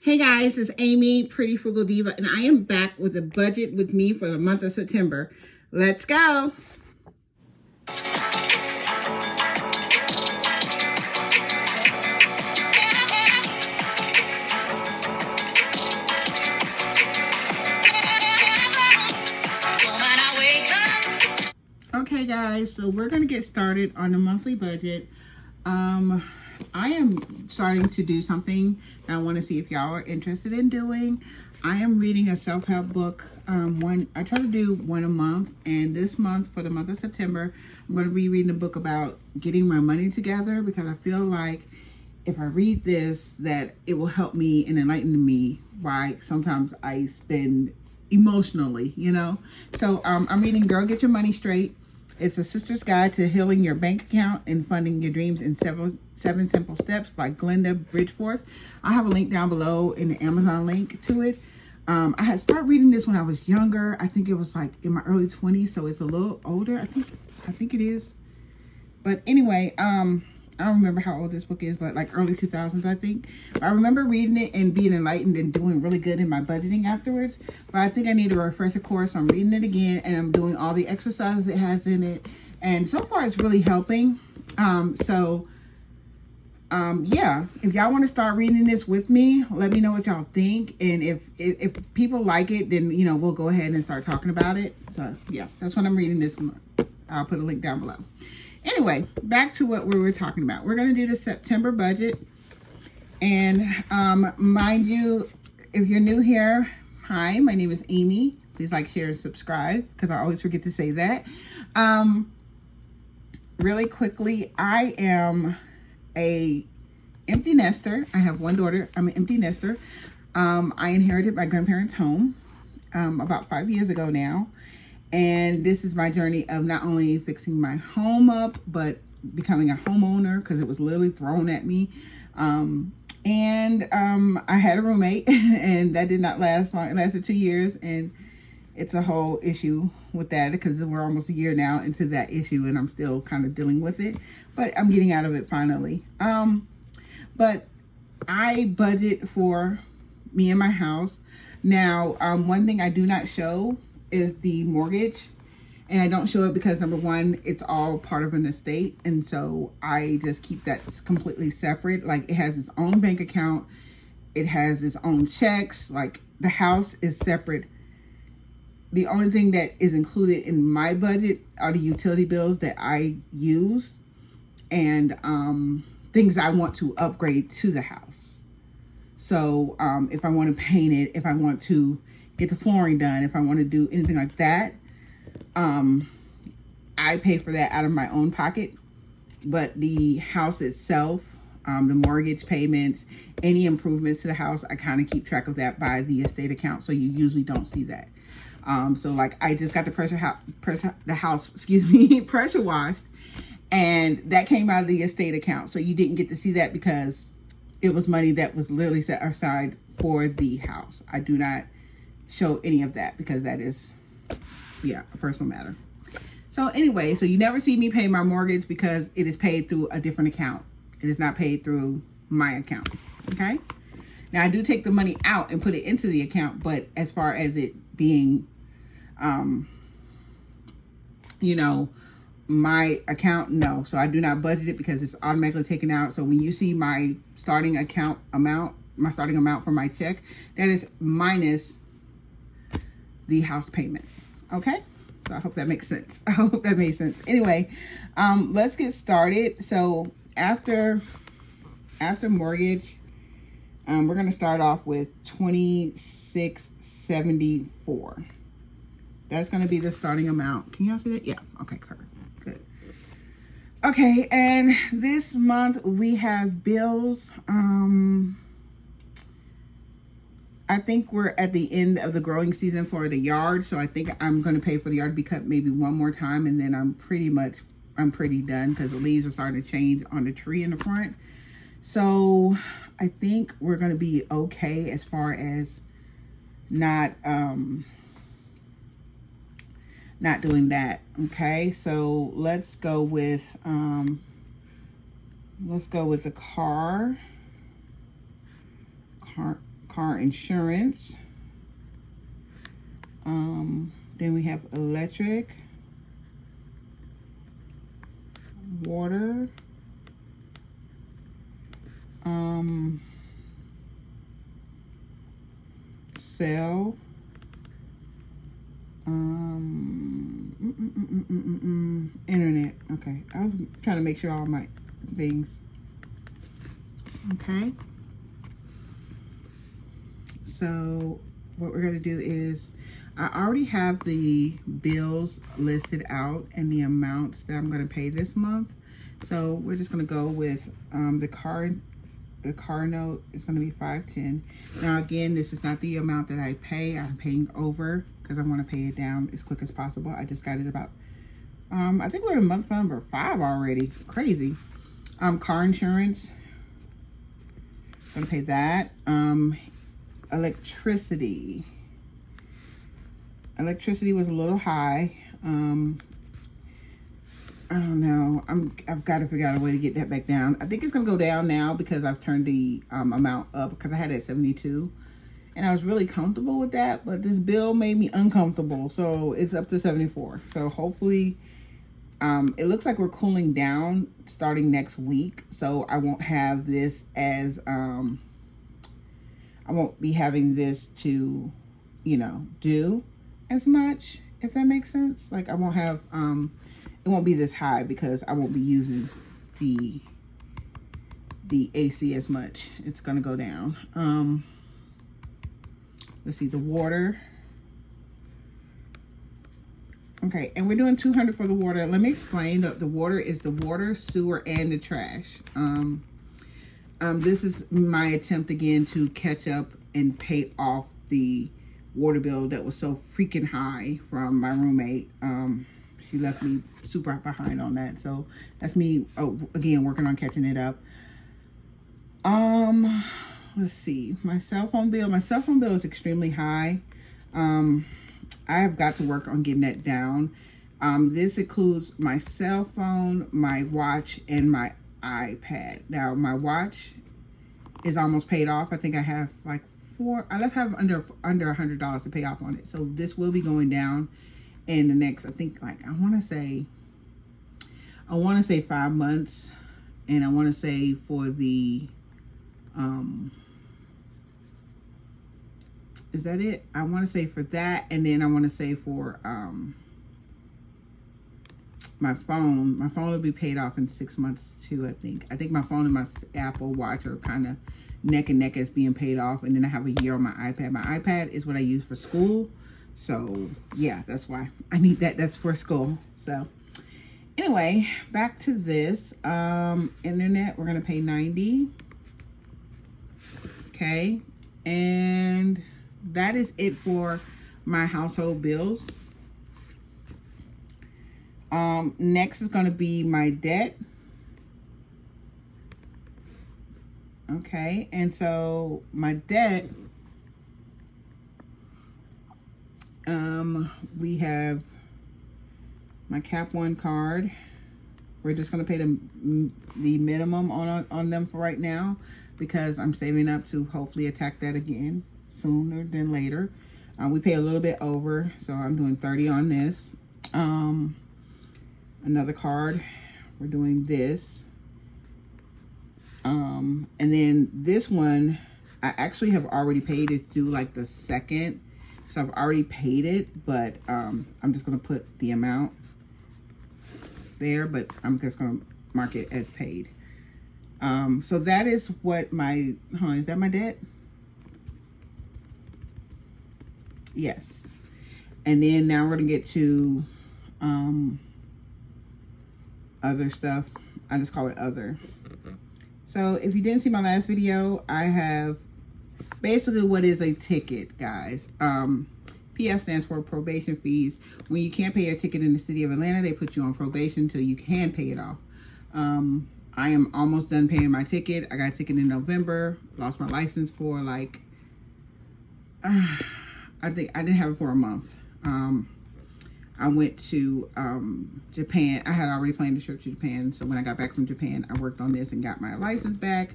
Hey guys, it's Amy, Pretty Frugal Diva, and I am back with a budget with me for the month of September. Let's go. Okay guys, so we're going to get started on the monthly budget. I am starting to do something that I want to see if y'all are interested in doing. I am reading a self-help book. I try to do one a month, and this month, for the month of September, I'm going to be reading a book about getting my money together, because I feel like if I read this, that it will help me and enlighten me why sometimes I spend emotionally, So I'm reading Girl Get Your Money Straight. It's a sister's guide to healing your bank account and funding your dreams in 7 simple steps by Glenda Bridgeforth. I have a link down below in the Amazon link to it. I had started reading this when I was younger. I think it was like in my early 20s, so it's a little older. I think it is. But anyway, I don't remember how old this book is, but like early 2000s, I think. But I remember reading it and being enlightened and doing really good in my budgeting afterwards. But I think I need a refresher course. So I'm reading it again, and I'm doing all the exercises it has in it. And so far, it's really helping. Yeah, if y'all want to start reading this with me, let me know what y'all think. And if people like it, then, we'll go ahead and start talking about it. So, yeah, that's what I'm reading this month. I'll put a link down below. Anyway, back to what we were talking about. We're going to do the September budget. And mind you, if you're new here, hi, my name is Amy. Please like, share, and subscribe, because I always forget to say that. Really quickly, I am a empty nester. I have one daughter. I'm an empty nester. I inherited my grandparents' home about 5 years ago now. And this is my journey of not only fixing my home up, but becoming a homeowner, because it was literally thrown at me. I had a roommate, and that did not last long. It lasted 2 years, and it's a whole issue with that, because we're almost a year now into that issue, and I'm still kind of dealing with it. But I'm getting out of it finally. But I budget for me and my house. Now, one thing I do not show is the mortgage, and I don't show it because, number one, it's all part of an estate, and so I just keep that completely separate. Like, it has its own bank account, it has its own checks. Like, the house is separate. The only thing that is included in my budget are the utility bills that I use, and things I want to upgrade to the house. So if I want to paint it, if I want to get the flooring done, if I want to do anything like that, I pay for that out of my own pocket. But the house itself, the mortgage payments, any improvements to the house, I kind of keep track of that by the estate account, so you usually don't see that. So like, I just got the house pressure washed, and that came out of the estate account, so you didn't get to see that because it was money that was literally set aside for the house. I do not show any of that because that is, a personal matter. So anyway, so you never see me pay my mortgage because it is paid through a different account. It is not paid through my account. Okay. Now, I do take the money out and put it into the account, but as far as it being, my account, no. So I do not budget it because it's automatically taken out. So when you see my starting amount for my check, that is minus the house payment. Okay. So I hope that makes sense. I hope that made sense. Anyway, let's get started. So after mortgage, we're going to start off with $26.74. That's going to be the starting amount. Can y'all see that? Yeah. Okay, good. Okay, and this month we have bills. I think we're at the end of the growing season for the yard, so I think I'm going to pay for the yard to be cut maybe one more time, and then I'm pretty done, because the leaves are starting to change on the tree in the front. So I think we're going to be okay as far as not doing that. Okay, so let's go with the car car insurance. Then we have electric, water, cell, internet. Okay, I was trying to make sure all my things. Okay, so what we're going to do is, I already have the bills listed out and the amounts that I'm going to pay this month. So we're just going to go with the car note is going to be $510. Now again, this is not the amount that I pay. I'm paying over because I want to pay it down as quick as possible. I just got it about I think we're in month number 5 already. Crazy. Car insurance, gonna pay that. Electricity was a little high. I don't know. I've got to figure out a way to get that back down. I think it's gonna go down now because I've turned the amount up, because I had it at 72 and I was really comfortable with that, but this bill made me uncomfortable, so it's up to 74. So hopefully it looks like we're cooling down starting next week, so I won't have this as I won't be having this to, you know, do as much, if that makes sense. Like I won't have it won't be this high because I won't be using the AC as much. It's gonna go down. Let's see, the water. Okay, and we're doing 200 for the water. Let me explain. The water is the water, sewer, and the trash. This is my attempt again to catch up and pay off the water bill that was so freaking high from my roommate. She left me super behind on that. So that's me, again, working on catching it up. Let's see, my cell phone bill. My cell phone bill is extremely high. I have got to work on getting that down. This includes my cell phone, my watch, and my iPad. Now, my watch is almost paid off. I think I have like I have under $100 to pay off on it. So this will be going down in the next, I think, like, I want to say 5 months. And I want to say for the, is that it? I want to say for that. And then I want to say for, my phone will be paid off in 6 months too, I think. I think my phone and my Apple Watch are kind of neck and neck as being paid off. And then I have a year on my iPad. My iPad is what I use for school. So yeah, that's why I need that. That's for school. So anyway, back to this. Internet, we're going to pay $90. Okay. And that is it for my household bills. Next is going to be my debt. Okay, and so my debt, we have my Cap One card. We're just going to pay the minimum on them for right now, because I'm saving up to hopefully attack that again sooner than later. We pay a little bit over, so I'm doing 30 on this. Another card, we're doing this. And then this one, I actually have already paid. It's due like the 2nd. So I've already paid it, but I'm just going to put the amount there, but I'm just going to mark it as paid. So that is what my, is that my debt? Yes. And then now we're going to get to other stuff. I just call it other. So if you didn't see my last video, I have basically what is a ticket, guys. PF stands for probation fees. When you can't pay your ticket in the city of Atlanta, they put you on probation until you can pay it off. I am almost done paying my ticket. I got a ticket in November. Lost my license for like, I think I didn't have it for a month. I went to Japan. I had already planned a trip to Japan. So when I got back from Japan, I worked on this and got my license back.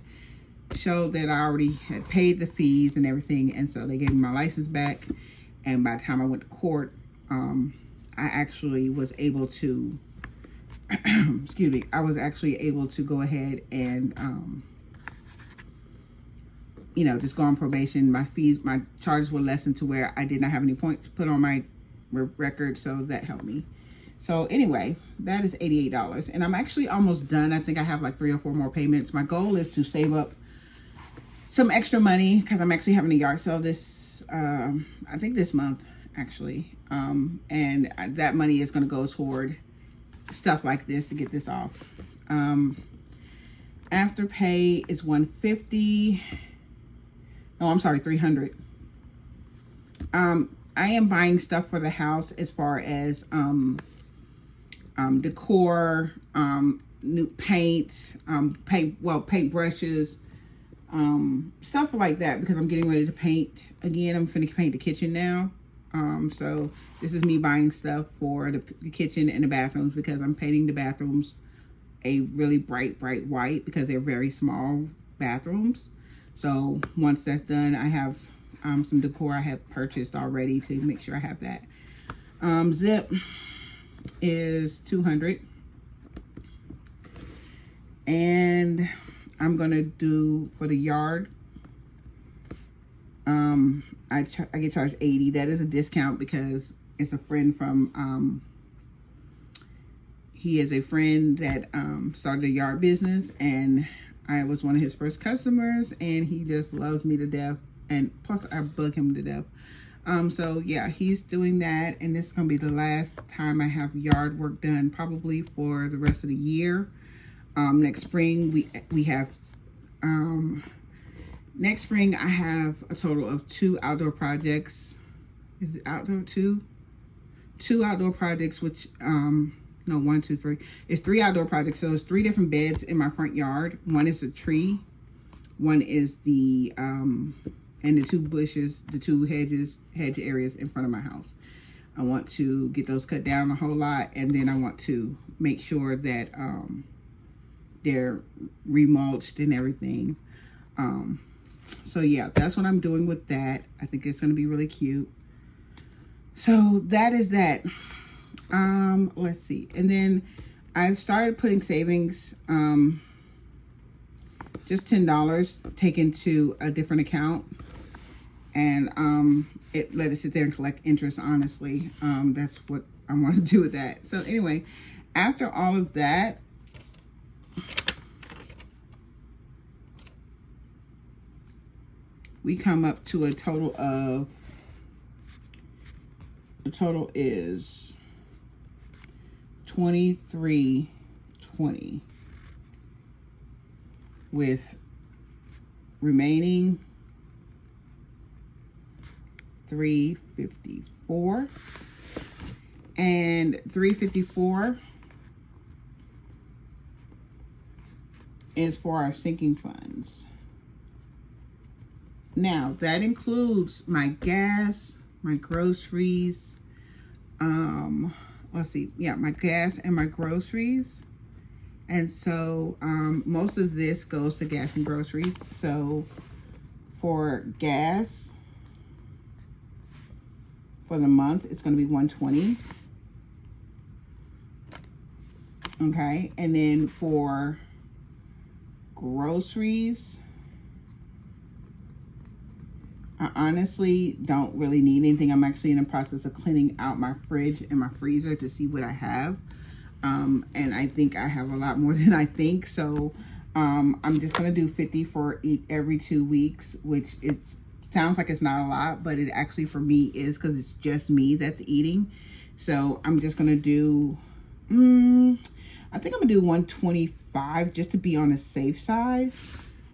showed that I already had paid the fees and everything, and so they gave me my license back. And by the time I went to court, I actually was able to excuse me, I was actually able to go ahead and just go on probation. My charges were lessened to where I did not have any points put on my record, so that helped me. So anyway, that is $88, and I'm actually almost done. I think I have like 3 or 4 more payments. My goal is to save up some extra money because I'm actually having a yard sale this, I think this month actually, and that money is going to go toward stuff like this to get this off. Afterpay is $150. No, I'm sorry, $300. I am buying stuff for the house as far as decor, new paint, paint brushes, stuff like that, because I'm getting ready to paint again. I'm finna paint the kitchen now. So this is me buying stuff for the kitchen and the bathrooms, because I'm painting the bathrooms a really bright white because they're very small bathrooms. So once that's done, I have some decor I have purchased already to make sure I have that. Zip is $200. And I'm gonna do for the yard, I get charged $80. That is a discount because it's a friend from he is a friend that started a yard business, and I was one of his first customers, and he just loves me to death, and plus I bug him to death. So yeah, he's doing that, and this is gonna be the last time I have yard work done, probably for the rest of the year. Next spring we have next spring I have a total of 2 outdoor projects. Is it outdoor? Two outdoor projects, which no, 1, 2, 3. It's 3 outdoor projects. So it's 3 different beds in my front yard. One is a tree, one is the and the 2 bushes, the 2 hedge areas in front of my house. I want to get those cut down a whole lot, and then I want to make sure that they're remulched and everything. So yeah, that's what I'm doing with that. I think it's going to be really cute. So that is that. Let's see. And then I've started putting savings, just $10 taken to a different account, and let it sit there and collect interest. Honestly, that's what I want to do with that. So anyway, after all of that, we come up to a total of, the total is $23.20, with remaining $354, and $354 is for our sinking funds. Now that includes my gas, my groceries, let's see, yeah, my gas and my groceries. And so most of this goes to gas and groceries. So for gas, for the month, it's going to be $120. Okay, and then for groceries, I honestly don't really need anything. I'm actually in the process of cleaning out my fridge and my freezer to see what I have. And I think I have a lot more than I think. So I'm just going to do 50 for every 2 weeks, which sounds like it's not a lot, but it actually for me is, because it's just me that's eating. So I'm just going to do, I think I'm going to do 125 just to be on the safe side,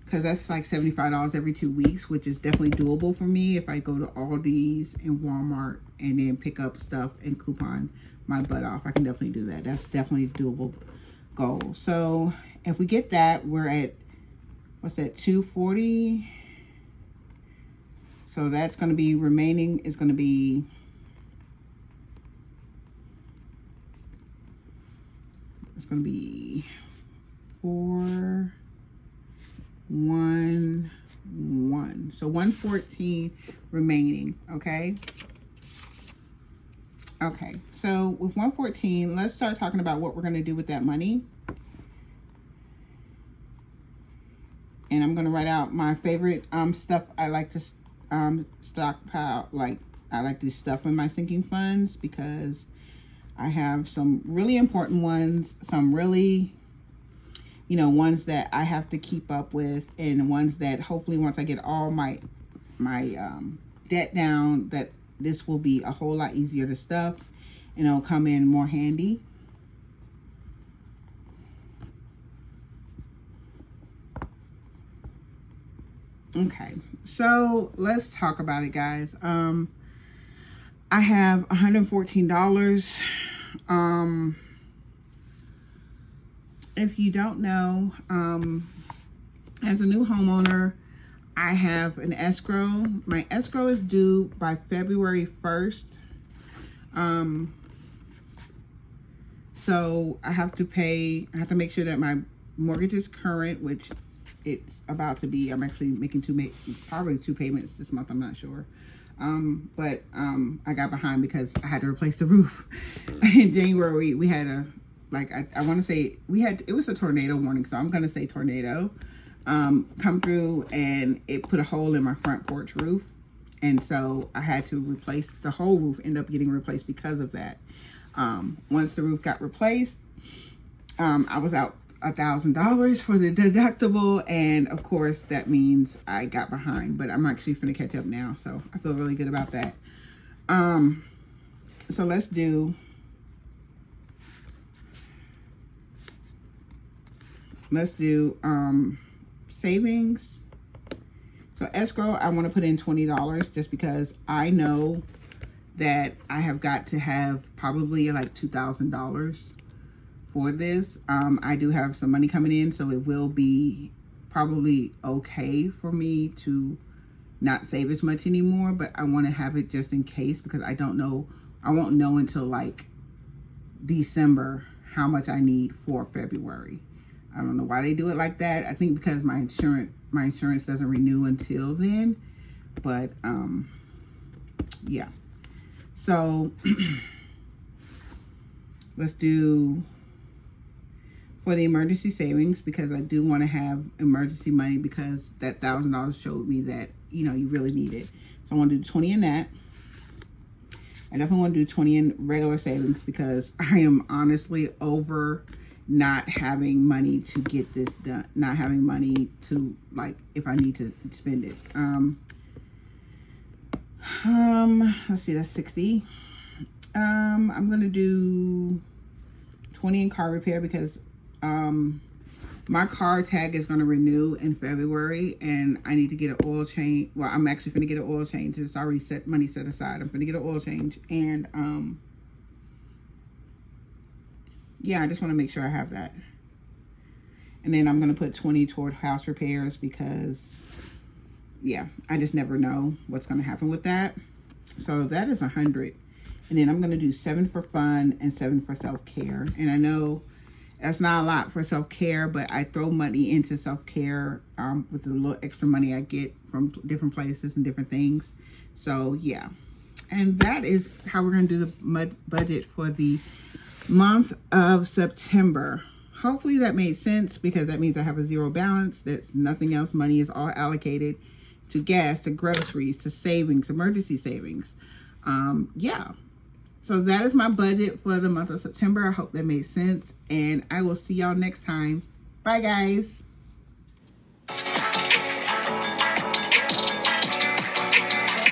because that's like $75 every 2 weeks, which is definitely doable for me if I go to Aldi's and Walmart and then pick up stuff and coupon my butt off. I can definitely do that. That's definitely a doable goal. So if we get that, we're at, what's that, 240? So that's going to be remaining, is going to be, it's going to be 1, 1. So 114 remaining, okay? Okay, so with 114, let's start talking about what we're going to do with that money. And I'm going to write out my favorite stuff I like to stockpile. Like, I like to stuff in my sinking funds because I have some really important ones, some really, you know, ones that I have to keep up with, and ones that hopefully once I get all my debt down, that this will be a whole lot easier to stuff and it'll come in more handy. Okay, so let's talk about it, guys. I have $114. If you don't know, as a new homeowner, I have an escrow. My escrow is due by February 1st. So I have to make sure that my mortgage is current, which it's about to be. I'm actually making probably two payments this month. I'm not sure. But I got behind because I had to replace the roof. In January, we had I want to say it was a tornado warning, so I'm going to say tornado come through, and it put a hole in my front porch roof. And so I had to replace the whole roof, end up getting replaced because of that. Once the roof got replaced, I was out $1,000 for the deductible, and of course that means I got behind, but I'm actually gonna catch up now, so I feel really good about that. So let's do savings. So escrow, I want to put in $20 just because I know that I have got to have probably like $2,000 for this. I do have some money coming in, so it will be probably okay for me to not save as much anymore, but I want to have it just in case, because I won't know until like December how much I need for February. I don't know why they do it like that. I think because my insurance doesn't renew until then, but yeah. So let's do for the emergency savings, because I do want to have emergency money, because that $1,000 showed me that, you know, you really need it. So I want to do 20 in that. I definitely want to do 20 in regular savings, because I am honestly over not having money to get this done, not having money to, like, if I need to spend it. Let's see, that's 60. I'm gonna do 20 in car repair, because my car tag is gonna renew in February, and I need to get an oil change. Well, I'm actually gonna get an oil change. It's already money set aside. I'm gonna get an oil change, and yeah, I just want to make sure I have that. And then I'm going to put 20 toward house repairs, because yeah, I just never know what's going to happen with that. So that is 100. And then I'm going to do 7 for fun and 7 for self-care. And I know that's not a lot for self-care, but I throw money into self-care with the little extra money I get from different places and different things. So yeah, and that is how we're going to do the budget for the month of September. Hopefully that made sense, because that means I have a zero balance. That's nothing else. Money is all allocated to gas, to groceries, to savings, emergency savings. Yeah. So that is my budget for the month of September. I hope that made sense, and I will see y'all next time. Bye, guys.